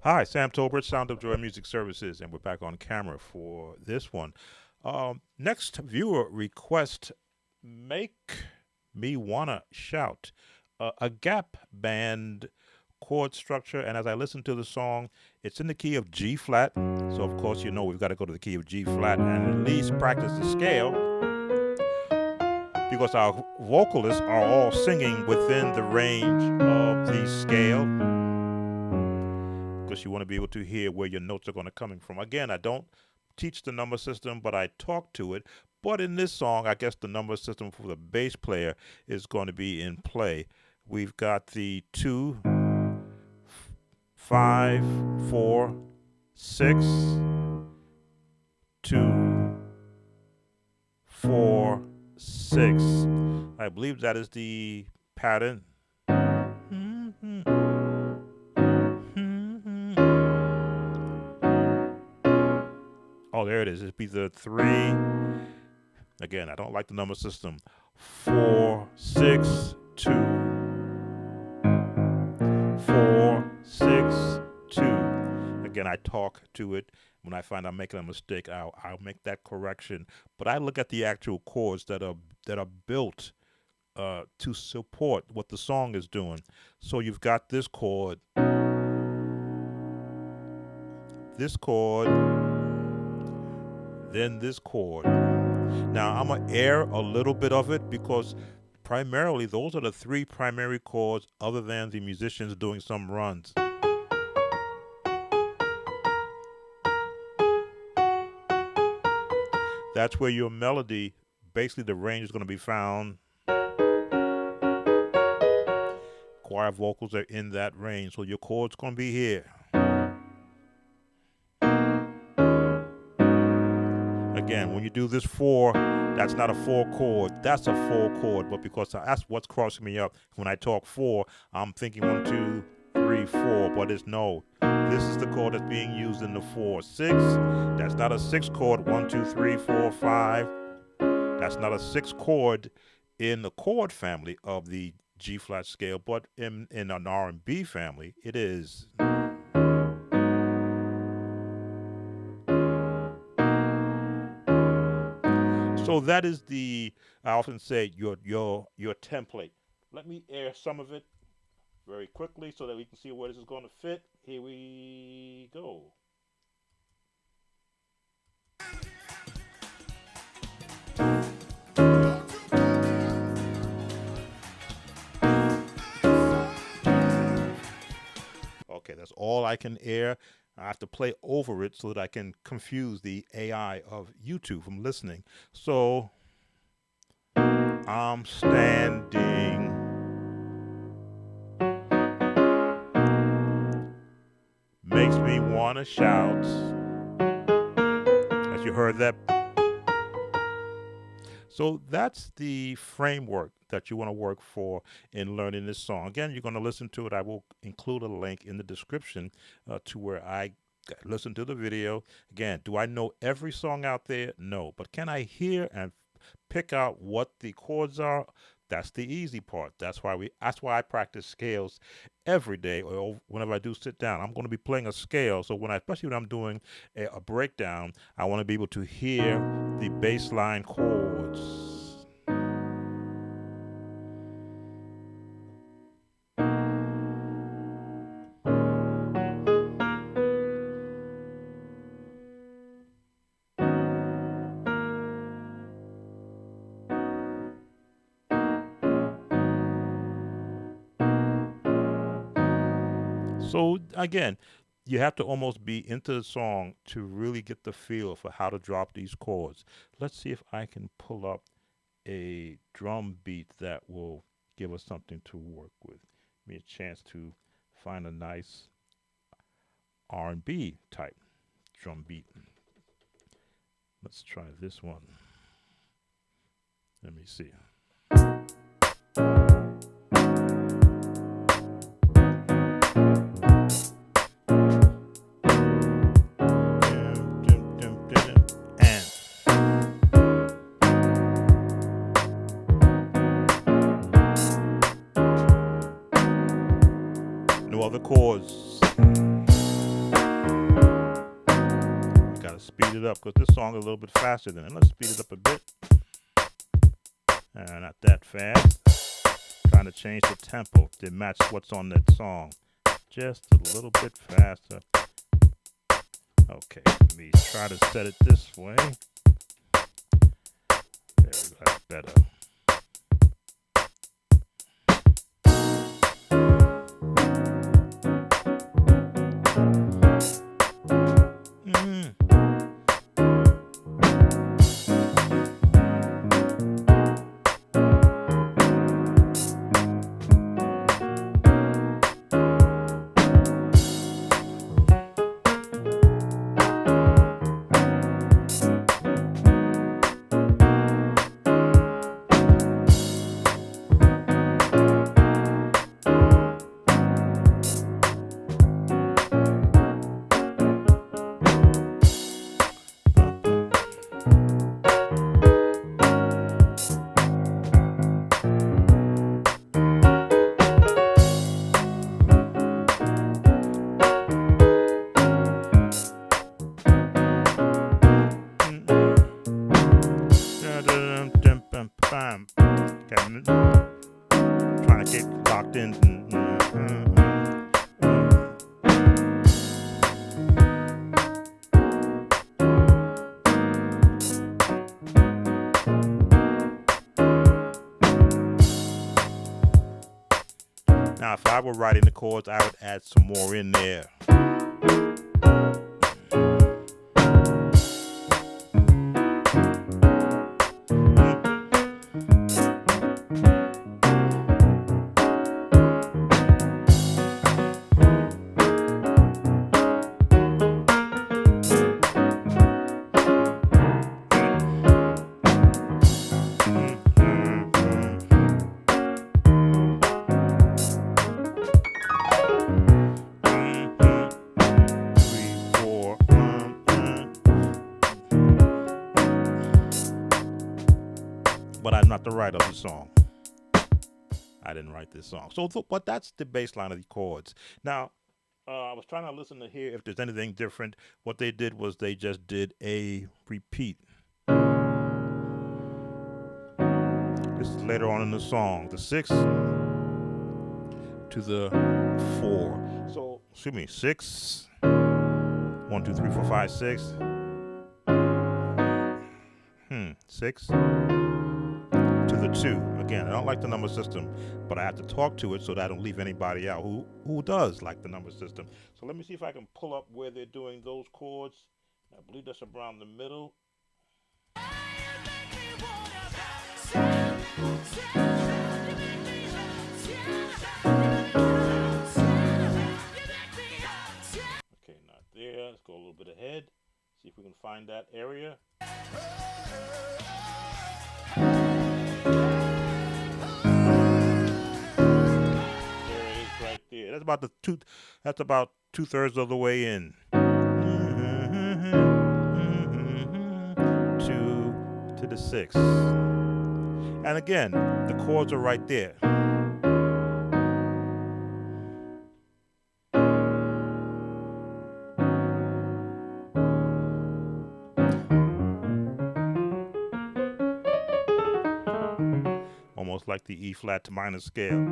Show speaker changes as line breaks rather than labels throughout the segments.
Hi, Sam Tolbert, Sound of Joy Music Services, and we're back on camera for this one. Next viewer request, Make Me Wanna Shout, a gap band chord structure. And as I listen to the song, it's in the key of G flat. So, of course, you know we've got to go to the key of G flat and at least practice the scale because our vocalists are all singing within the range of the scale because you want to be able to hear where your notes are going to coming from. Again, I don't teach the number system, but I talk to it. But in this song, I guess the number system for the bass player is going to be in play. We've got the 2, 5, 4, 6, 2, 4, 6. I believe that is the pattern. Oh, there it is. It'd be the 3. Again, I don't like the number system. 4, 6, 2. 4, 6, 2. Again, I talk to it. When I find I'm making a mistake, I'll make that correction. But I look at the actual chords that are built to support what the song is doing. So you've got this chord, then this chord. Now I'm gonna air a little bit of it because primarily those are the 3 primary chords other than the musicians doing some runs. That's where your melody, basically the range is going to be found. Choir vocals are in that range, so your chord's going to be here. Again, when you do this 4, that's not a 4 chord. That's a 4 chord, but because that's what's crossing me up. When I talk 4, I'm thinking 1, 2, 3, 4, but it's no. This is the chord that's being used in the 4. 6, that's not a 6 chord. 1, 2, 3, 4, 5. That's not a 6 chord in the chord family of the G flat scale, but in an R&B family, it is. So that is I often say your template. Let me air some of it very quickly so that we can see where this is going to fit. Here we go. Okay, that's all I can air. I have to play over it so that I can confuse the AI of YouTube from listening. So I'm standing. Makes me want to shout. As you heard that. So that's the framework that you want to work for in learning this song. Again, you're going to listen to it. I will include a link in the description to where I listen to the video. Again, do I know every song out there? No. But can I hear and pick out what the chords are? That's the easy part. That's why I practice scales every day or whenever I do sit down. I'm going to be playing a scale. So especially when I'm doing a breakdown, I want to be able to hear the bass line chords. So again, you have to almost be into the song to really get the feel for how to drop these chords. Let's see if I can pull up a drum beat that will give us something to work with. Give me a chance to find a nice R&B type drum beat. Let's try this one. Let me see. No other chords. it up because this song is a little bit faster than it. Let's speed it up a bit. Not that fast. Trying to change the tempo to match what's on that song. Just a little bit faster. Okay, let me try to set it this way. There we go, that's better. Trying to get locked in. Now, if I were writing the chords, I would add some more in there. But I'm not the writer of the song. I didn't write this song. So, but that's the bass line of the chords. Now, I was trying to listen to hear if there's anything different. What they did was they just did a repeat. This is later on in the song. The 6 to the 4. So, excuse me, 6. 1, 2, 3, 4, 5, 6. 6 to the 2. Again, I don't like the number system, but I have to talk to it so that I don't leave anybody out who does like the number system. So let me see if I can pull up where they're doing those chords. I believe that's around the middle. Okay, not there. Let's go a little bit ahead. See if we can find that area. Yeah, that's about That's about 2/3 of the way in. To the 6. And again, the chords are right there. Almost like the E flat minor scale.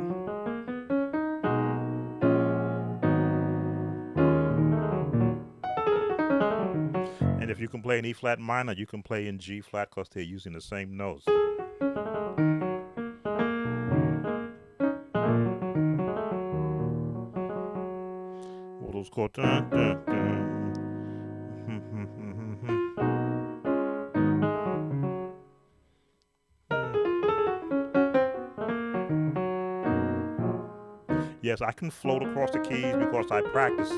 And if you can play in E flat minor, you can play in G flat because they're using the same notes. All those chords. Yes, I can float across the keys because I practice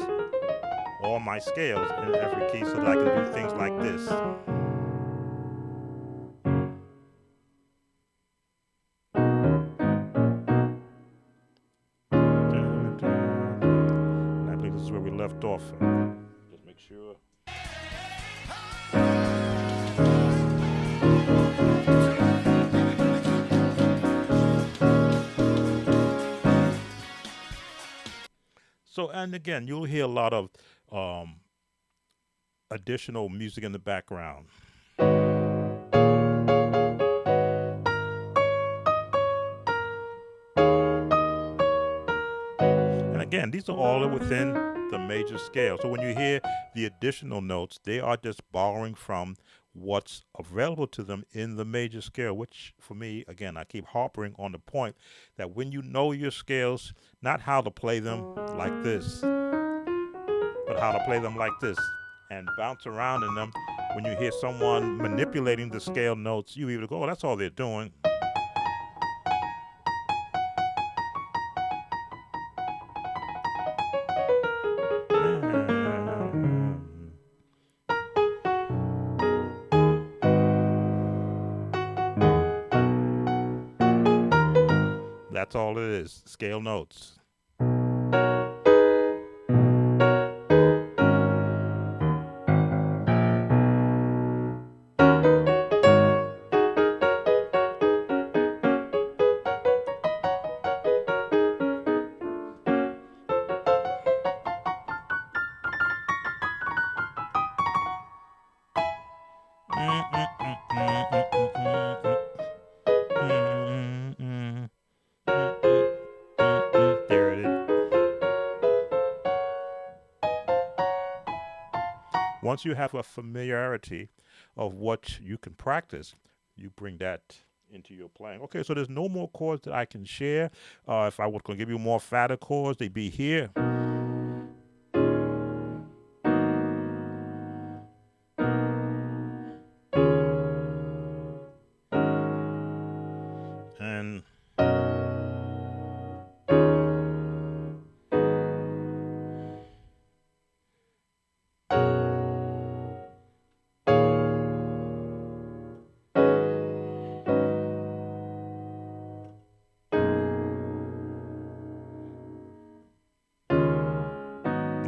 all my scales in every key so that I can do things like this. And I believe this is where we left off. Just make sure. So, and again, you'll hear a lot of additional music in the background. And again, these are all within the major scale. So when you hear the additional notes, they are just borrowing from what's available to them in the major scale, which for me, again, I keep harping on the point that when you know your scales, not how to play them like this, but how to play them like this and bounce around in them. When you hear someone manipulating the scale notes, you either go, oh, that's all they're doing. That's all it is, scale notes. There it is. Once you have a familiarity of what you can practice, you bring that into your playing. Okay, so there's no more chords that I can share. If I was going to give you more fatter chords, they'd be here. And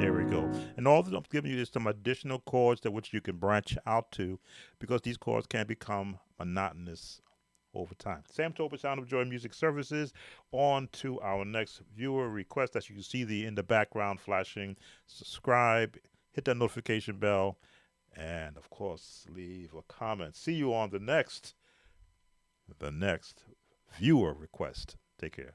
there we go. And all that I'm giving you is some additional chords that which you can branch out to, because these chords can become monotonous over time. Sam Tobin, Sound of Joy Music Services. On to our next viewer request. As you can see in the background flashing. Subscribe, hit that notification bell, and of course, leave a comment. See you on the next viewer request. Take care.